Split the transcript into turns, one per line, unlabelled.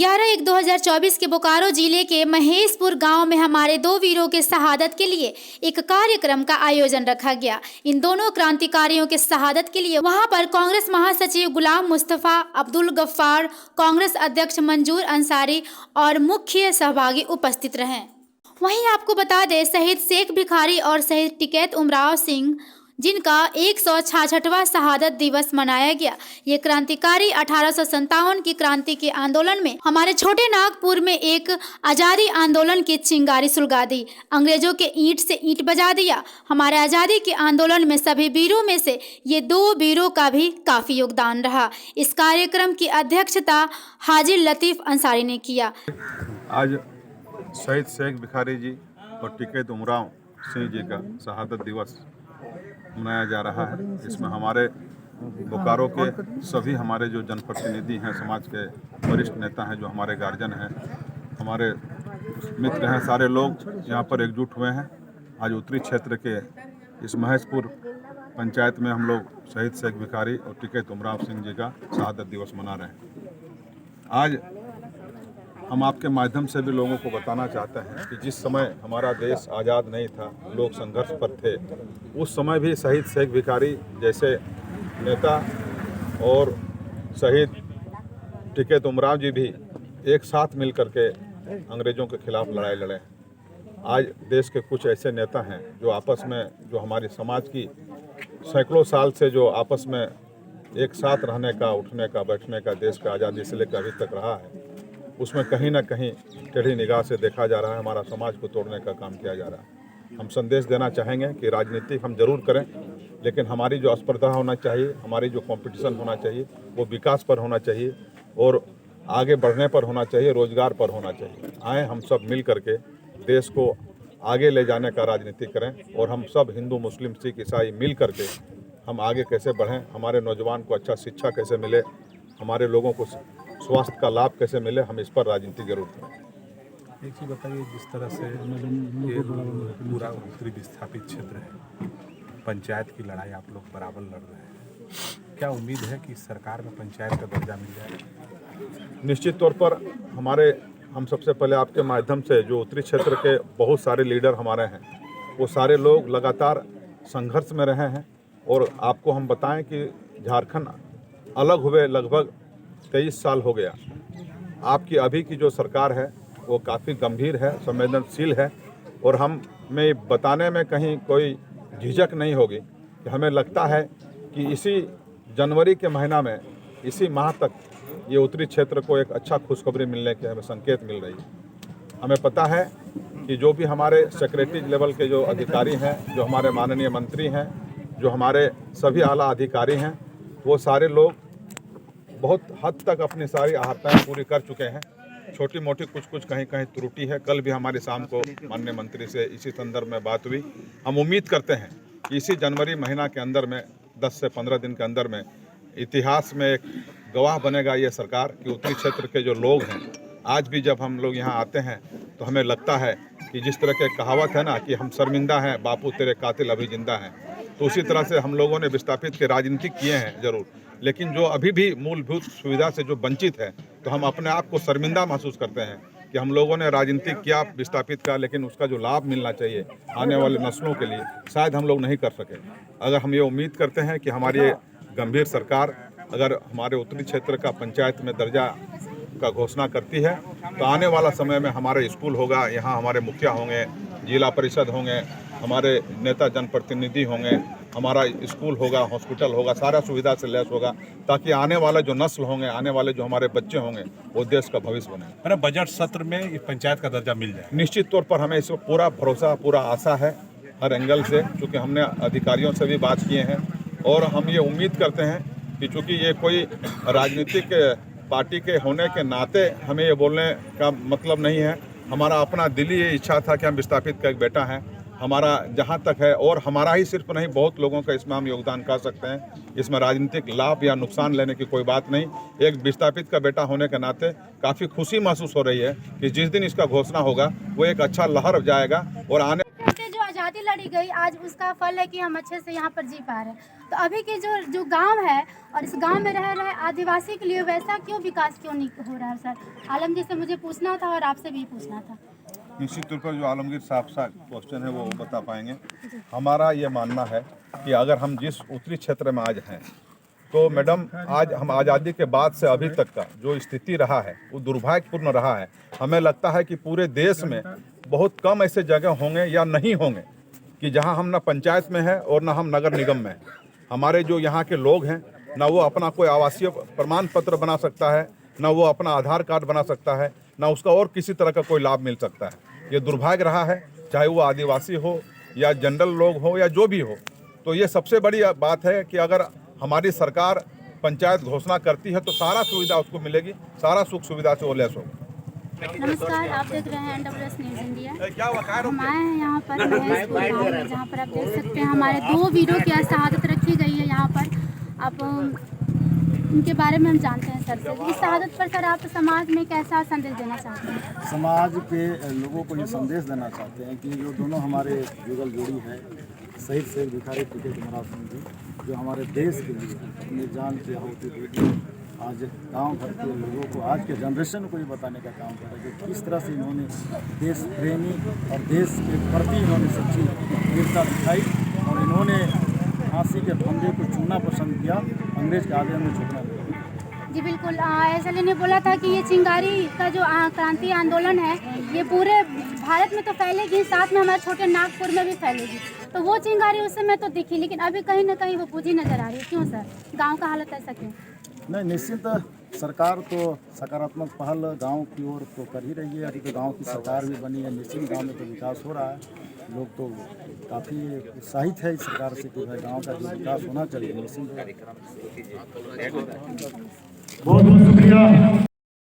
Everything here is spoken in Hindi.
11/1/2024 के बोकारो जिले के महेशपुर गांव में हमारे दो वीरों के शहादत के लिए एक कार्यक्रम का आयोजन रखा गया। इन दोनों क्रांतिकारियों के शहादत के लिए वहां पर कांग्रेस महासचिव गुलाम मुस्तफा, अब्दुल गफ्फार, कांग्रेस अध्यक्ष मंजूर अंसारी और मुख्य सहभागी उपस्थित रहे। वहीं आपको बता दें, शहीद शेख भिखारी और शहीद टिकैत उमराव सिंह, जिनका 166वां शहादत दिवस मनाया गया, ये क्रांतिकारी 1857 की क्रांति के आंदोलन में हमारे छोटे नागपुर में एक आज़ादी आंदोलन की चिंगारी सुलगा दी, अंग्रेजों के ईंट से ईंट बजा दिया। हमारे आज़ादी के आंदोलन में सभी वीरों में से ये दो वीरों का भी काफ़ी योगदान रहा। इस कार्यक्रम की अध्यक्षता हाजी लतीफ़ अंसारी ने किया।
आज शहीद शेख भिखारी जी और टिकैत उमराव सिंह जी का शहादत दिवस मनाया जा रहा है। इसमें हमारे बोकारो के सभी हमारे जो जनप्रतिनिधि हैं, समाज के वरिष्ठ नेता हैं, जो हमारे गार्जियन हैं, हमारे मित्र हैं, सारे लोग यहाँ पर एकजुट हुए हैं। आज उत्तरी क्षेत्र के इस महेशपुर पंचायत में हम लोग शहीद शेख भिखारी और टिकैत उमराव सिंह जी का शहादत दिवस मना रहे हैं। आज हम आपके माध्यम से भी लोगों को बताना चाहते हैं कि जिस समय हमारा देश आज़ाद नहीं था, लोग संघर्ष पर थे, उस समय भी शहीद शेख भिखारी जैसे नेता और शहीद टिकैत उमराव जी भी एक साथ मिल करके अंग्रेज़ों के खिलाफ लड़ाई लड़े। आज देश के कुछ ऐसे नेता हैं जो आपस में, जो हमारे समाज की सैकड़ों साल से जो आपस में एक साथ रहने का, उठने का, बैठने का, देश का आज़ादी से लेकर अभी तक रहा है, उसमें कहीं ना कहीं टेढ़ी निगाह से देखा जा रहा है। हमारा समाज को तोड़ने का काम किया जा रहा है। हम संदेश देना चाहेंगे कि राजनीति हम जरूर करें, लेकिन हमारी जो स्पर्धा होना चाहिए, हमारी जो कंपटीशन होना चाहिए, वो विकास पर होना चाहिए और आगे बढ़ने पर होना चाहिए, रोजगार पर होना चाहिए। आए हम सब मिल करके देश को आगे ले जाने का राजनीति करें और हम सब हिंदू, मुस्लिम, सिख, ईसाई मिल करके हम आगे कैसे बढ़ें, हमारे नौजवान को अच्छा शिक्षा कैसे मिले, हमारे लोगों को स्वास्थ्य का लाभ कैसे मिले, हम इस पर राजनीति जरूर करें।
एक चीज़ बताइए, जिस तरह से ये पूरा उत्तरी विस्थापित क्षेत्र है, पंचायत की लड़ाई आप लोग बराबर लड़ रहे हैं, क्या उम्मीद है कि सरकार में पंचायत का दर्जा मिल जाएगा?
निश्चित तौर पर हम सबसे पहले आपके माध्यम से जो उत्तरी क्षेत्र के बहुत सारे लीडर हमारे हैं, वो सारे लोग लगातार संघर्ष में रहे हैं। और आपको हम बताएं कि झारखंड अलग हुए लगभग 23 साल हो गया। आपकी अभी की जो सरकार है वो काफ़ी गंभीर है, संवेदनशील है और हमें बताने में कहीं कोई झिझक नहीं होगी कि हमें लगता है कि इसी जनवरी के महीना में, इसी माह तक ये उत्तरी क्षेत्र को एक अच्छा खुशखबरी मिलने के हमें संकेत मिल रही है। हमें पता है कि जो भी हमारे सेक्रेटरी लेवल के जो अधिकारी हैं, जो हमारे माननीय मंत्री हैं, जो हमारे सभी आला अधिकारी हैं, वो सारे लोग बहुत हद तक अपनी सारी आहर्ताएं पूरी कर चुके हैं। छोटी मोटी कुछ कहीं त्रुटि है। कल भी हमारी शाम को माननीय मंत्री से इसी संदर्भ में बात हुई। हम उम्मीद करते हैं कि इसी जनवरी महीना के अंदर में, 10 से 15 दिन के अंदर में, इतिहास में एक गवाह बनेगा ये सरकार कि उत्तरी क्षेत्र के जो लोग हैं, आज भी जब हम लोग यहाँ आते हैं तो हमें लगता है कि जिस तरह के कहावत है ना कि हम शर्मिंदा हैं बापू तेरे कातिल अभी जिंदा हैं, तो उसी तरह से हम लोगों ने विस्थापित के राजनीति किए हैं जरूर, लेकिन जो अभी भी मूलभूत सुविधा से जो वंचित है, तो हम अपने आप को शर्मिंदा महसूस करते हैं कि हम लोगों ने राजनीति किया विस्थापित का, लेकिन उसका जो लाभ मिलना चाहिए आने वाले नस्लों के लिए शायद हम लोग नहीं कर सके। अगर हम ये उम्मीद करते हैं कि हमारी ये गंभीर सरकार अगर हमारे उत्तरी क्षेत्र का पंचायत में दर्जा का घोषणा करती है, तो आने वाला समय में हमारे स्कूल होगा, यहाँ हमारे मुखिया होंगे, जिला परिषद होंगे, हमारे नेता जनप्रतिनिधि होंगे, हमारा स्कूल होगा, हॉस्पिटल होगा, सारा सुविधा से लैस होगा, ताकि आने वाले जो नस्ल होंगे, आने वाले जो हमारे बच्चे होंगे, वो देश का भविष्य बने।
बजट सत्र में इस पंचायत का दर्जा मिल जाए?
निश्चित तौर पर हमें इस पर पूरा भरोसा, पूरा आशा है हर एंगल से, क्योंकि हमने अधिकारियों से भी बात किए हैं और हम ये उम्मीद करते हैं कि चूँकि ये कोई राजनीतिक पार्टी के होने के नाते हमें ये बोलने का मतलब नहीं है। हमारा अपना दिली ये इच्छा था कि हम विस्थापित का एक बेटा हैं, हमारा जहाँ तक है, और हमारा ही सिर्फ नहीं, बहुत लोगों का इसमें हम योगदान कर सकते हैं। इसमें राजनीतिक लाभ या नुकसान लेने की कोई बात नहीं। एक विस्थापित का बेटा होने के नाते काफ़ी खुशी महसूस हो रही है कि जिस दिन इसका घोषणा होगा वो एक अच्छा लहर जाएगा और आने
जो आज़ादी लड़ी गई, आज उसका फल है कि हम अच्छे से यहाँ पर जी पा रहे हैं। तो अभी के जो गांव है और इस गांव में रह रहे आदिवासी के लिए वैसा क्यों विकास क्यों नहीं हो रहा है सर? आलम जी से मुझे पूछना था और आपसे भी पूछना था।
निश्चित तौर पर जो आलमगीर साहब का क्वेश्चन है वो बता पाएंगे। हमारा ये मानना है कि अगर हम जिस उत्तरी क्षेत्र में आज हैं, तो मैडम आज हम आज़ादी के बाद से अभी तक का जो स्थिति रहा है वो दुर्भाग्यपूर्ण रहा है। हमें लगता है कि पूरे देश में बहुत कम ऐसे जगह होंगे या नहीं होंगे कि जहां हम ना पंचायत में हैं और ना हम नगर निगम में हैं। हमारे जो यहाँ के लोग हैं, ना वो अपना कोई आवासीय प्रमाण पत्र बना सकता है, ना वो अपना आधार कार्ड बना सकता है, ना उसका और किसी तरह का कोई लाभ मिल सकता है। ये दुर्भाग्य रहा है, चाहे वो आदिवासी हो या जनरल लोग हो या जो भी हो। तो ये सबसे बड़ी बात है कि अगर हमारी सरकार पंचायत घोषणा करती है तो सारा सुविधा उसको मिलेगी, सारा सुख सुविधा से वो लैस होगा।
नमस्कार, आप देख रहे हैं NWS न्यूज़ इंडिया। हम आए हैं यहाँ पर महेशपुर गाँव में, जहाँ पर आप देख सकते हैं हमारे 2 वीरों की आज शहादत रखी गई है। यहाँ पर आप उनके बारे में हम जानते हैं सर से। इस शहादत पर सर आप समाज में कैसा संदेश देना चाहते हैं?
समाज के लोगों को ये संदेश देना चाहते हैं कि जो दोनों हमारे जुगल जोड़ी है, शहीद शेख भिखारी टिकैत महाराज सिंह जी, जो हमारे देश के लिए अपनी जान की आहुति दे दी, आज गांव भर के लोगों को, आज के जनरेशन को ये बताने का काम कर रहे हैं कि किस तरह से इन्होंने देश प्रेमी और देश के प्रति इन्होंने सच्ची वीरता दिखाई और इन्होंने फांसी के फंदे को चुनना पसंद किया, अंग्रेज के आगे में झुकना नहीं।
जी बिल्कुल, एसएलए ने बोला था कि ये चिंगारी का जो क्रांति आंदोलन है ये पूरे भारत में तो फैलेगी, साथ में हमारे छोटे नागपुर में भी फैलेगी। तो वो चिंगारी उस समय तो दिखी, लेकिन अभी कहीं ना कहीं वो बुझी नजर आ रही है। क्यों सर, गांव का हालत ऐसा क्यों?
नहीं, निश्चित सरकार तो सकारात्मक पहल गांव की ओर तो कर ही रही है। अभी तो गांव की सरकार भी बनी है, निश्चित गांव में तो विकास हो रहा है। लोग तो काफ़ी उत्साहित है इस सरकार से कि भाई गांव का जो विकास होना चाहिए। निश्चित
बहुत बहुत शुक्रिया।